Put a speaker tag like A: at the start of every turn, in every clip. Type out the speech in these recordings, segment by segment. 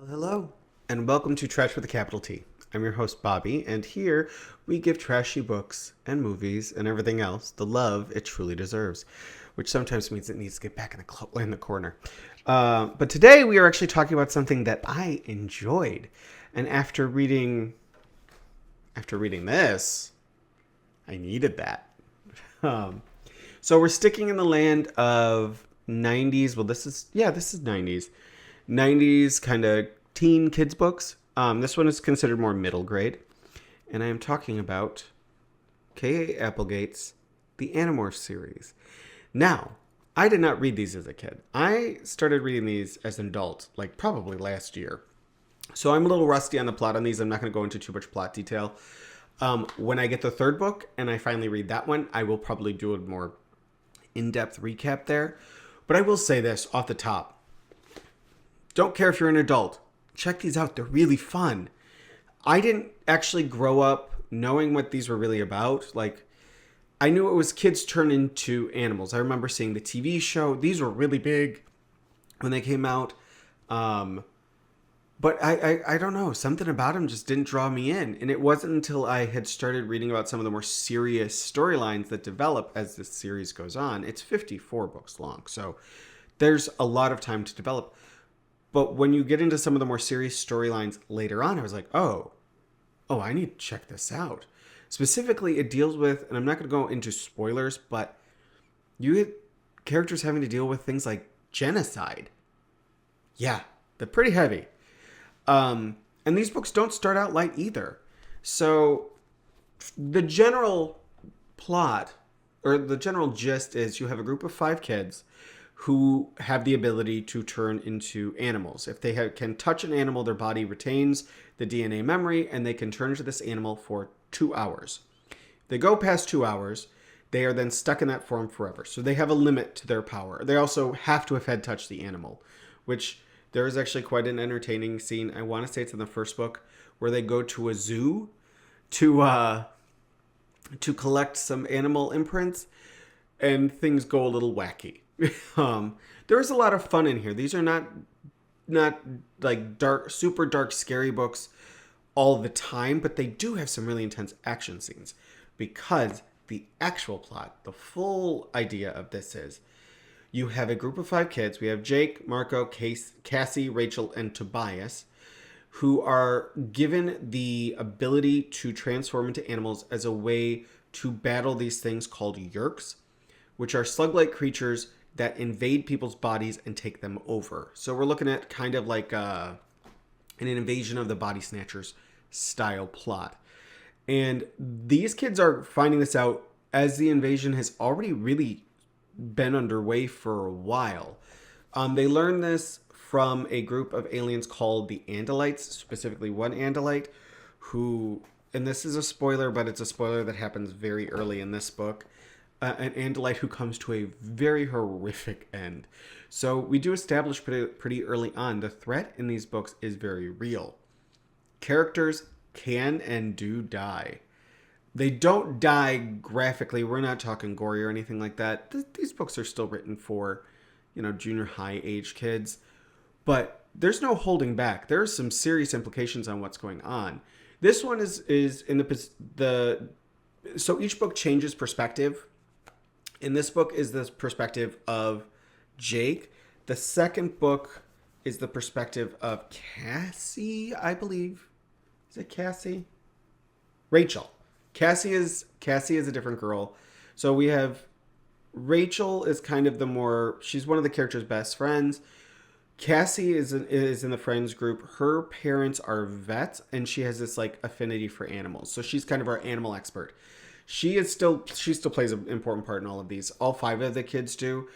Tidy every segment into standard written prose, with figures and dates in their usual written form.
A: Hello, and welcome to Trash with a capital T. I'm your host, Bobby, and here we give trashy books and movies and everything else the love it truly deserves, which sometimes means it needs to get back in the corner. But today we are actually talking about something that I enjoyed, and after reading this, I needed that. So we're sticking in the land of 90s. Well, this is 90s. 90s kind of teen kids books. This one is considered more middle grade. And I am talking about K.A. Applegate's The Animorph series. Now, I did not read these as a kid. I started reading these as an adult, like probably last year. So I'm a little rusty on the plot on these. I'm not going to go into too much plot detail. When I get the third book and I finally read that one, I will probably do a more in-depth recap there. But I will say this off the top. Don't care if you're an adult. Check these out. They're really fun. I didn't actually grow up knowing what these were really about. Like, I knew it was kids turn into animals. I remember seeing the TV show. These were really big when they came out. But I don't know. Something about them just didn't draw me in. And it wasn't until I had started reading about some of the more serious storylines that develop as this series goes on. It's 54 books long. So there's a lot of time to develop. But when you get into some of the more serious storylines later on, I was like, oh, I need to check this out. Specifically, it deals with, and I'm not going to go into spoilers, but you get characters having to deal with things like genocide. Yeah, they're pretty heavy. And these books don't start out light either. So the general plot, or the general gist is you have a group of 5 kids who have the ability to turn into animals. If they can touch an animal, their body retains the DNA memory, and they can turn into this animal for 2 hours. If they go past 2 hours, they are then stuck in that form forever. So they have a limit to their power. They also have to have had touched the animal, which there is actually quite an entertaining scene. I want to say it's in the first book where they go to a zoo to collect some animal imprints, and things go a little wacky. There is a lot of fun in here. These are not like super dark, scary books all the time, but they do have some really intense action scenes because the actual plot, the full idea of this is you have a group of 5 kids. We have Jake, Marco, Cassie, Rachel, and Tobias, who are given the ability to transform into animals as a way to battle these things called Yeerks, which are slug-like creatures that invade people's bodies and take them over. So we're looking at kind of like an invasion of the body snatchers style plot. And these kids are finding this out as the invasion has already really been underway for a while. They learn this from a group of aliens called the Andalites, specifically one Andalite who, and this is a spoiler, but it's a spoiler that happens very early in this book, an Andalite who comes to a very horrific end. So we do establish pretty early on the threat in these books is very real. Characters can and do die. They don't die graphically. We're not talking gory or anything like that. These books are still written for, junior high age kids. But there's no holding back. There are some serious implications on what's going on. This one is in the so each book changes perspective. In this book is the perspective of Jake. The second book is the perspective of Cassie, I believe. Is it Cassie? Rachel. Cassie is a different girl. So we have Rachel is kind of she's one of the character's best friends. Cassie is in the friends group. Her parents are vets, and she has this like affinity for animals. So she's kind of our animal expert. She still plays an important part in all of these. All 5 of the kids do.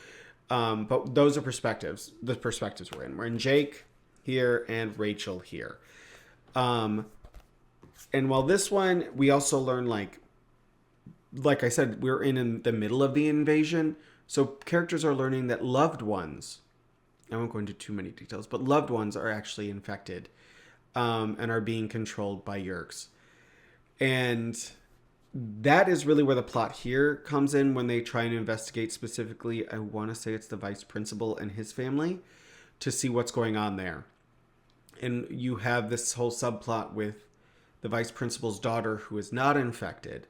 A: But those are perspectives. The perspectives we're in. We're in Jake here and Rachel here. And while this one, we also learn like I said, we're in the middle of the invasion. So characters are learning that loved ones, I won't go into too many details, but loved ones are actually infected and are being controlled by Yeerks. And that is really where the plot here comes in when they try and investigate specifically, I want to say it's the vice principal and his family, to see what's going on there. And you have this whole subplot with the vice principal's daughter who is not infected,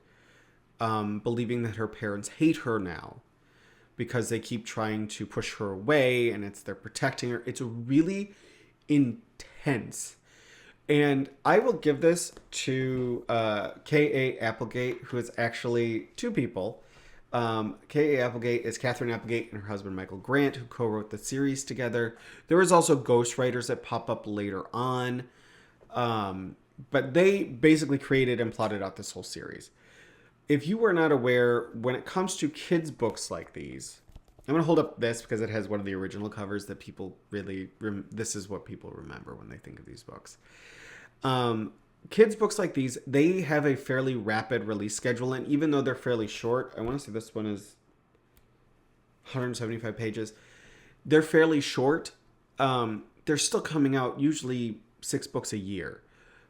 A: believing that her parents hate her now because they keep trying to push her away, and they're protecting her. It's really intense. And I will give this to K.A. Applegate, who is actually two people. K.A. Applegate is Catherine Applegate and her husband Michael Grant, who co-wrote the series together. There is also ghostwriters that pop up later on. But they basically created and plotted out this whole series. If you were not aware, when it comes to kids' books like these, I'm going to hold up this because it has one of the original covers that people really... this is what people remember when they think of these books. Kids' books like these, they have a fairly rapid release schedule, and even though they're fairly short, I want to say this one is 175 pages, they're fairly short. They're still coming out usually 6 books a year.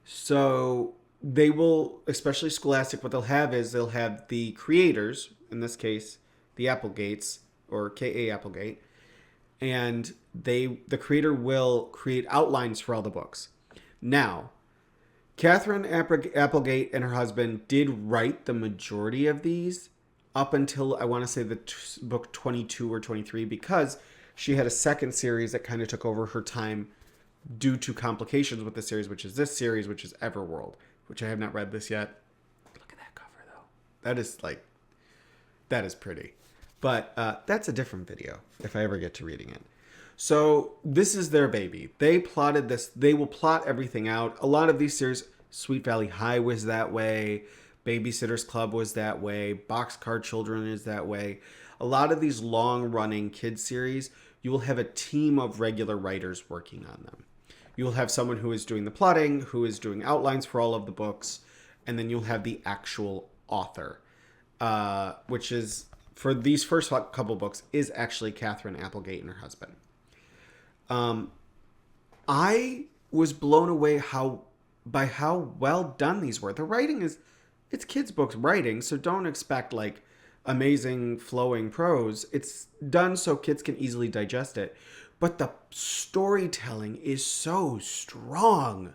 A: So they will, especially Scholastic, what they'll have is they'll have the creators, in this case, the Applegates, or K.A. Applegate, and the creator will create outlines for all the books. Now, Catherine Applegate and her husband did write the majority of these up until, I want to say, the book 22 or 23, because she had a second series that kind of took over her time due to complications with the series, which is this series, which is Everworld, which I have not read this yet. Look at that cover, though. That is pretty. But that's a different video if I ever get to reading it. So this is their baby. They plotted this. They will plot everything out. A lot of these series, Sweet Valley High was that way. Babysitter's Club was that way. Boxcar Children is that way. A lot of these long-running kids series, you will have a team of regular writers working on them. You'll have someone who is doing the plotting, who is doing outlines for all of the books, and then you'll have the actual author, which is, for these first couple books, is actually Catherine Applegate and her husband. I was blown away by how well done these were. The writing it's kids' books writing, so don't expect like amazing flowing prose. It's done so kids can easily digest it. But the storytelling is so strong.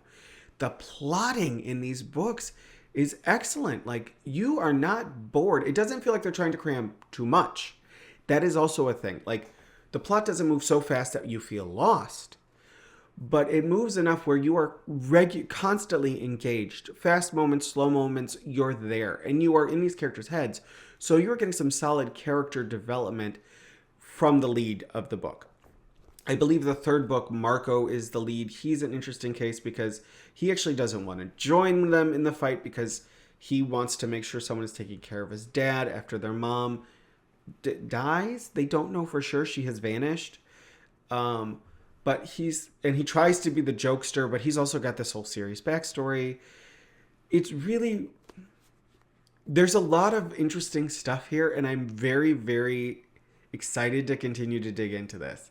A: The plotting in these books is excellent. Like, you are not bored. It doesn't feel like they're trying to cram too much. That is also a thing. Like, the plot doesn't move so fast that you feel lost, but it moves enough where you are constantly engaged. Fast moments, slow moments, you're there, and you are in these characters' heads. So you're getting some solid character development from the lead of the book. I believe the third book, Marco is the lead. He's an interesting case because he actually doesn't want to join them in the fight because he wants to make sure someone is taking care of his dad after their mom dies. They don't know for sure. She has vanished. But he tries to be the jokester, but he's also got this whole serious backstory. It's really, there's a lot of interesting stuff here, and I'm very, very excited to continue to dig into this.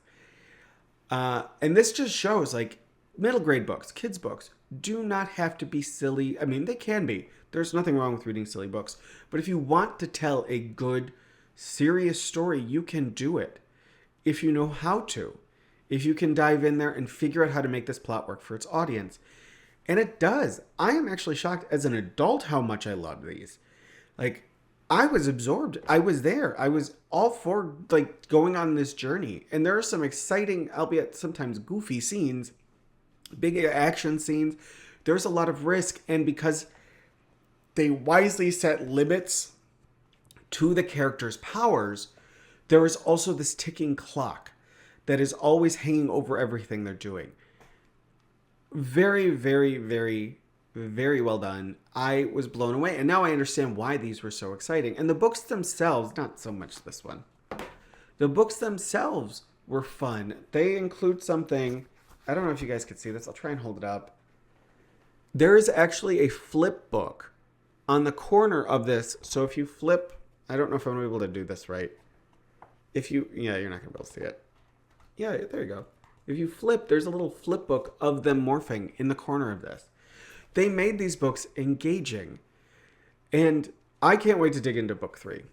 A: And this just shows, like, middle grade books, kids' books, do not have to be silly. I mean, they can be. There's nothing wrong with reading silly books. But if you want to tell a good, serious story, you can do it. If you know how to. If you can dive in there and figure out how to make this plot work for its audience. And it does. I am actually shocked as an adult how much I love these. Like, I was absorbed. I was there. I was all for, like, going on this journey. And there are some exciting, albeit sometimes goofy scenes, big action scenes. There's a lot of risk. And because they wisely set limits to the characters' powers, there is also this ticking clock that is always hanging over everything they're doing. Very, very, very, very well done. I was blown away. And now I understand why these were so exciting. And the books themselves, not so much this one. The books themselves were fun. They include something, I don't know if you guys could see this. I'll try and hold it up. There is actually a flip book on the corner of this. So if you flip, I don't know if I'm going to be able to do this right. Yeah, you're not going to be able to see it. Yeah, there you go. If you flip, there's a little flip book of them morphing in the corner of this. They made these books engaging. And I can't wait to dig into book 3.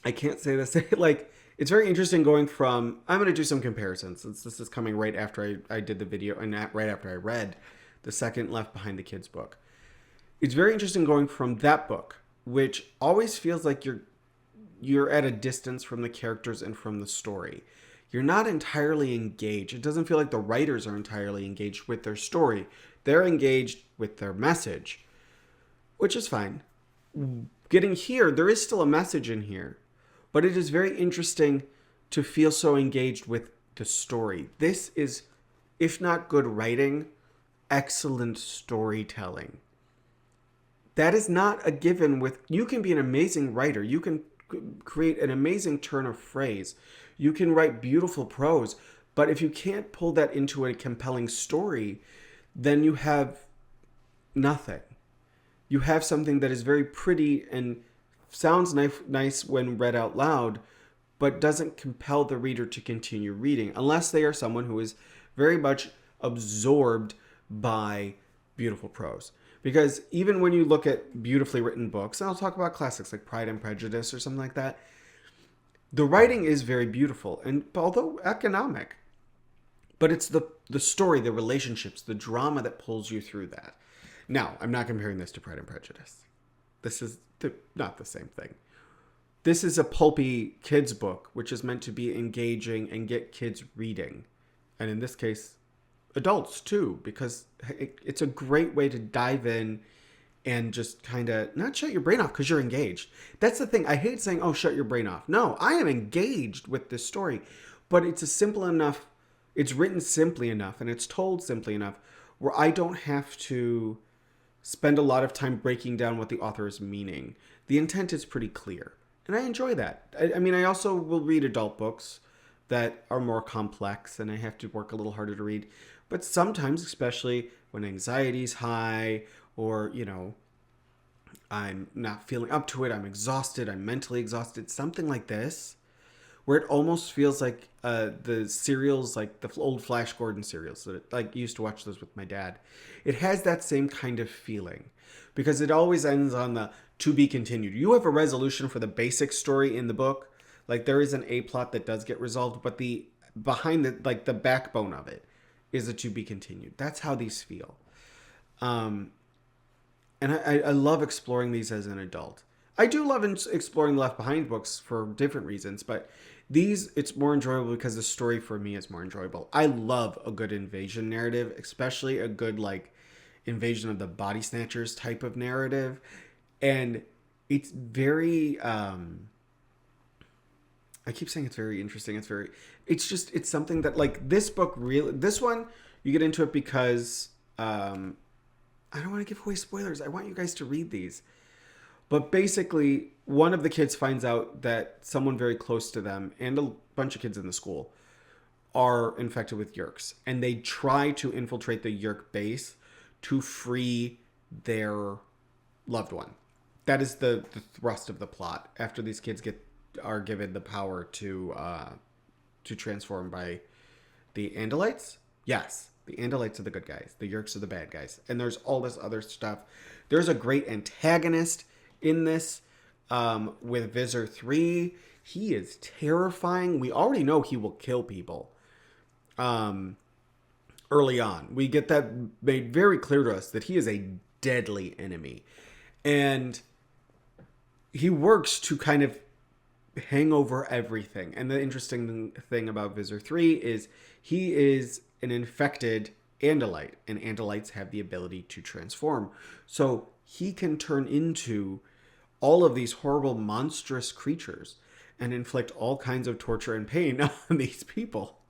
A: I can't say this. Like, It's very interesting going from, I'm going to do some comparisons since this is coming right after I did the video and right after I read the second Left Behind the Kids book. It's very interesting going from that book, which always feels like you're at a distance from the characters and from the story. You're not entirely engaged. It doesn't feel like the writers are entirely engaged with their story. They're engaged with their message, which is fine. Getting here, there is still a message in here, but it is very interesting to feel so engaged with the story. This is, if not good writing, excellent storytelling. That is not a given with, you can be an amazing writer. You can create an amazing turn of phrase. You can write beautiful prose, but if you can't pull that into a compelling story, then you have nothing. You have something that is very pretty and sounds nice when read out loud, but doesn't compel the reader to continue reading unless they are someone who is very much absorbed by beautiful prose. Because even when you look at beautifully written books, and I'll talk about classics like Pride and Prejudice or something like that, the writing is very beautiful, and although economic, but it's the story, the relationships, the drama that pulls you through that. Now, I'm not comparing this to Pride and Prejudice. This is not the same thing. This is a pulpy kids book, which is meant to be engaging and get kids reading. And in this case, adults too, because it's a great way to dive in and just kind of not shut your brain off because you're engaged. That's the thing. I hate saying, oh, shut your brain off. No, I am engaged with this story, but it's it's written simply enough and it's told simply enough where I don't have to spend a lot of time breaking down what the author is meaning. The intent is pretty clear, and I enjoy that. I mean, I also will read adult books that are more complex, and I have to work a little harder to read. But sometimes, especially when anxiety's high, or, I'm not feeling up to it, I'm exhausted, I'm mentally exhausted, something like this, where it almost feels like the serials, like the old Flash Gordon serials that I used to watch those with my dad. It has that same kind of feeling because it always ends on the to be continued. You have a resolution for the basic story in the book. Like there is an A plot that does get resolved, but the the backbone of it is a to be continued. That's how these feel. And I love exploring these as an adult. I do love exploring Left Behind books for different reasons, but these, it's more enjoyable because the story for me is more enjoyable. I love a good invasion narrative, especially a good, invasion of the body snatchers type of narrative. And it's very, I keep saying it's very interesting. It's something that, this book really, this one, you get into it because, I don't want to give away spoilers. I want you guys to read these. But basically, one of the kids finds out that someone very close to them and a bunch of kids in the school are infected with Yeerks. And they try to infiltrate the Yeerk base to free their loved one. That is the thrust of the plot. After these kids are given the power to transform by the Andalites. Yes, the Andalites are the good guys. The Yeerks are the bad guys. And there's all this other stuff. There's a great antagonist in this with Visor 3. He is terrifying. We already know he will kill people early on. We get that made very clear to us that he is a deadly enemy. And he works to kind of hang over everything. And the interesting thing about Visor 3 is he is an infected Andalite, and Andalites have the ability to transform. So he can turn into all of these horrible, monstrous creatures and inflict all kinds of torture and pain on these people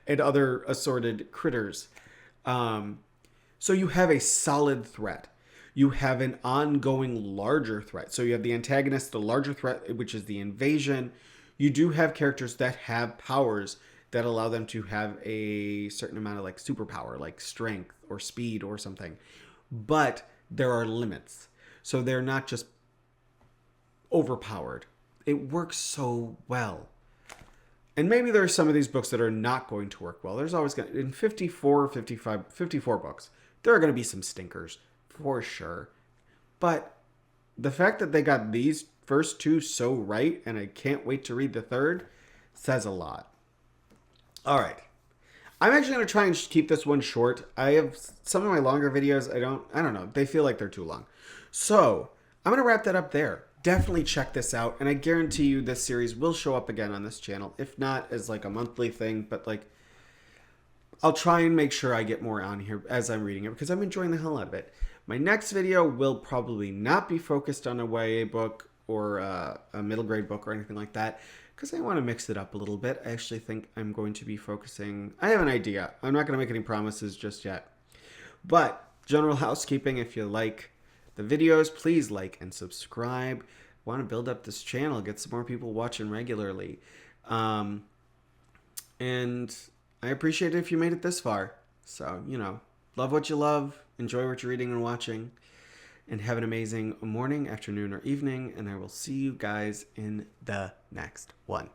A: and other assorted critters. So you have a solid threat. You have an ongoing larger threat. So you have the antagonist, the larger threat, which is the invasion. You do have characters that have powers that allow them to have a certain amount of superpower, like strength or speed or something. But there are limits. So they're not just overpowered. It works so well. And maybe there are some of these books that are not going to work well. There's always going to, in 54 books, there are going to be some stinkers for sure. But the fact that they got these first two so right, and I can't wait to read the third, says a lot. All right. I'm actually going to try and keep this one short. I have some of my longer videos. I don't know. They feel like they're too long. So I'm going to wrap that up there. Definitely check this out. And I guarantee you this series will show up again on this channel. If not as like a monthly thing, but like I'll try and make sure I get more on here as I'm reading it because I'm enjoying the hell out of it. My next video will probably not be focused on a YA book or a middle grade book or anything like that because I want to mix it up a little bit. I actually think I'm going to be focusing... I have an idea. I'm not going to make any promises just yet. But general housekeeping, if you like the videos, please like and subscribe. I want to build up this channel, get some more people watching regularly. And I appreciate it if you made it this far. So, you know, love what you love, enjoy what you're reading and watching, and have an amazing morning, afternoon, or evening, and I will see you guys in the next one.